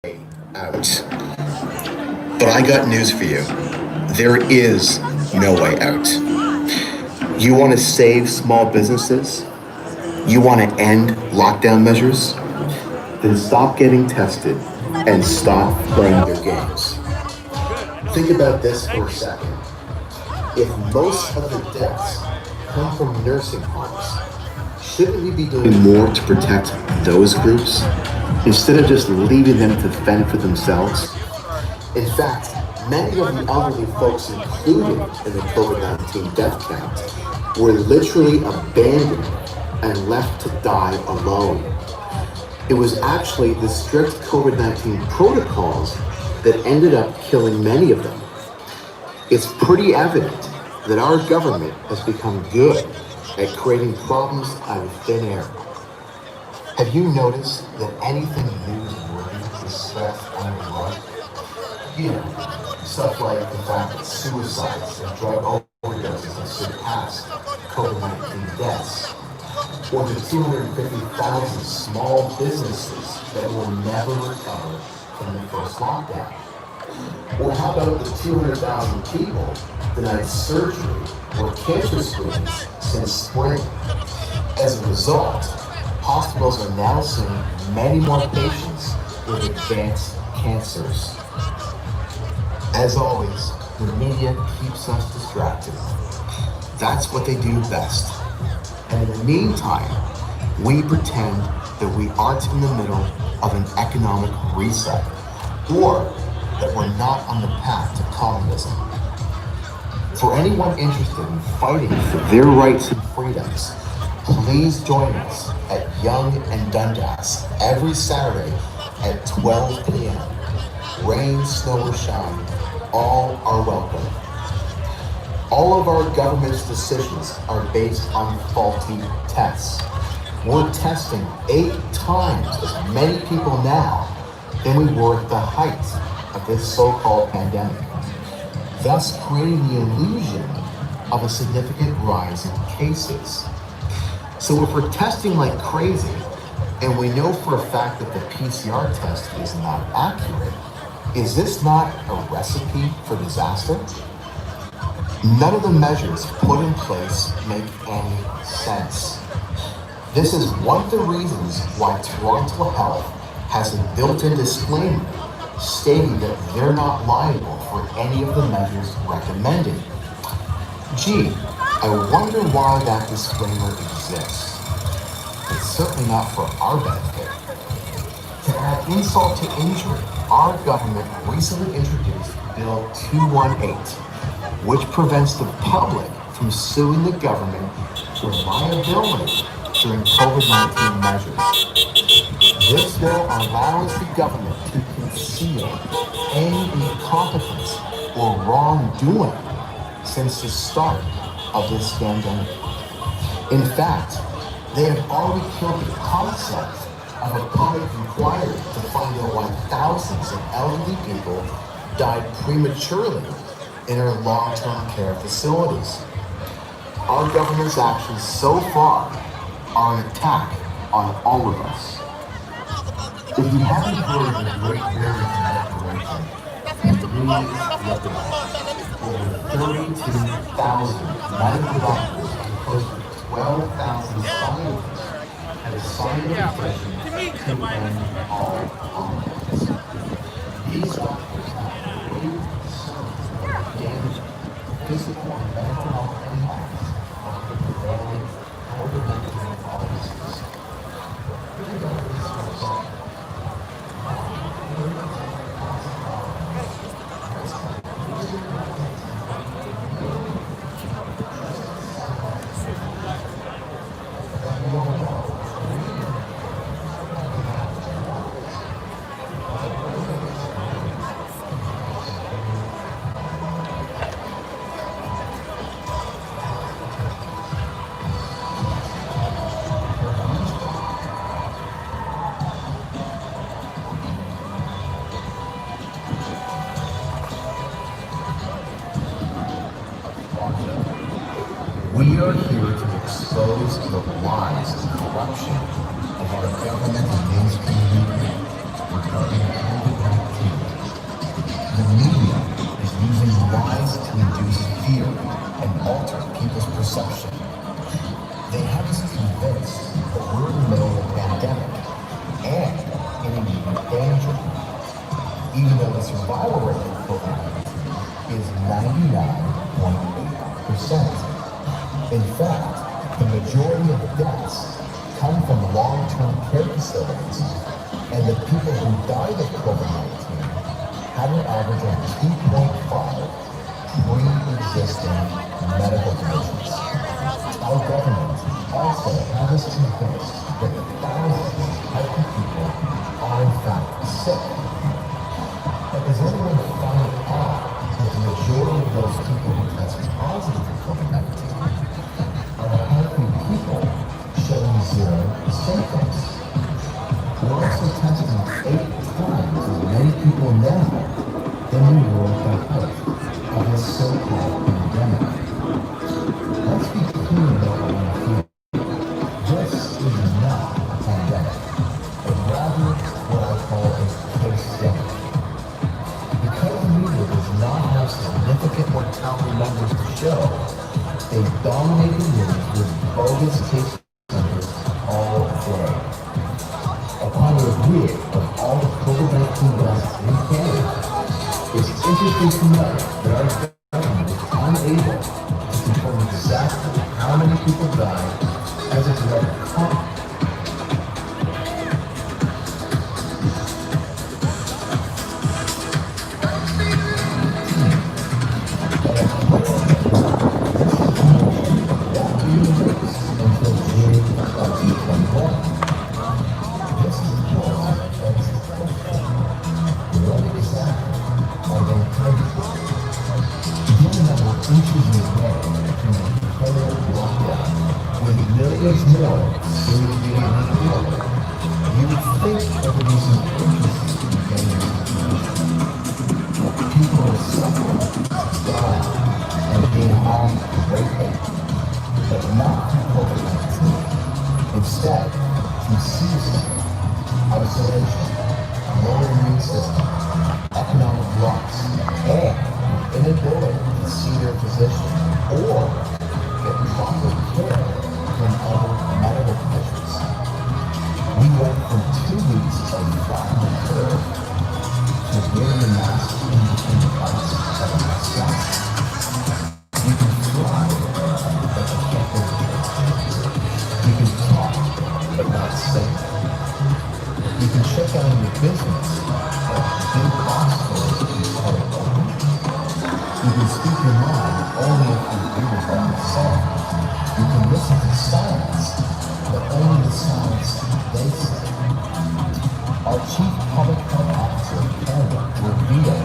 out. But I got news for you. There is no way out. You want to save small businesses? You want to end lockdown measures? Then stop getting tested and stop playing their games. Think about this for a second. If most of the deaths come from nursing homes, shouldn't we be doing more to protect those groups instead of just leaving them to fend for themselves? In fact, many of the elderly folks included in the COVID-19 death count were literally abandoned and left to die alone. It was actually the strict COVID-19 protocols that ended up killing many of them. It's pretty evident that our government has become good at creating problems out of thin air. Have you noticed that anything newsworthy is swept under the rug? You know, stuff like the fact that suicides and drug overdoses have surpassed COVID-19 deaths, or the 250,000 small businesses that will never recover from the first lockdown. Or how about the 200,000 people denied surgery or cancer screenings since spring? As a result, hospitals are now seeing many more patients with advanced cancers. As always, the media keeps us distracted. That's what they do best. And in the meantime, we pretend that we aren't in the middle of an economic reset, or that we're not on the path to communism. For anyone interested in fighting for their rights and freedoms, please join us at Yonge and Dundas every Saturday at 12 p.m. Rain, snow, or shine, all are welcome. All of our government's decisions are based on faulty tests. We're testing 8 times as many people now than we were at the height of this so-called pandemic, thus creating the illusion of a significant rise in cases. So if we're testing like crazy, and we know for a fact that the PCR test is not accurate, is this not a recipe for disaster? None of the measures put in place make any sense. This is one of the reasons why Toronto Health has a built-in disclaimer stating that they're not liable for any of the measures recommended. Gee, I wonder why that disclaimer exists. It's certainly not for our benefit. To add insult to injury, our government recently introduced Bill 218, which prevents the public from suing the government for liability during COVID-19 measures. This bill allows the government to conceal any incompetence or wrongdoing since the start of this pandemic. In fact, they have already killed the concept of a public inquiry to find out why thousands of elderly people died prematurely in our long-term care facilities. Our government's actions so far are an attack on all of us. If you haven't heard of the Great Barrier Declaration, please look it up. Over 32,000 medical doctors and close to 12,000 scientists have signed a petition to end all lockdowns. These doctors have great concerns about the damaging physical and mental health impacts of the prevailing COVID-19 policies. We are here to expose the lies and corruption of our government and mainstream media regarding COVID fear and alter people's perception. They have us convinced that we're in the middle of a pandemic and in immediate danger, even though the survival rate of COVID-19 is 99.8%. In fact, the majority of deaths come from long-term care facilities, and the people who died of COVID-19 had an average of 2.5 pre-existing medical conditions. Our government also has us convinced that thousands of healthy people are in fact sick. But does anyone find out that the majority of those people who test positive for COVID-19 are healthy people showing zero symptoms? We're also testing 8 times as many people now than we were at the height of this so-called pandemic. Let's be clear about what we feel. This is not a pandemic, but rather what I call a case study. Because the media does not have significant mortality numbers to show, they dominate the news with bogus case numbers all day. Upon review of all the COVID-19 deaths in Canada, it's interesting to note that our government is unable to confirm exactly how many people died as a direct cause. Millions more soon to be unemployed. You would think everybody's interested in getting this information. People are suffering, dying, and being harmed greatly, but not from COVID-19. Instead, from suicide, isolation, lower immune system, economic loss, and inability to see their physician or get proper care from other medical conditions. We went from 2 weeks of flattening the curve to wearing a mask in between the bites of a mask. You can fly, but you can't go to church. You can talk, but not sing. You can shut down your business, but big box stores are open. You can speak your mind only if you agree with what you say. You can listen to silence, but only the silence they say. Our chief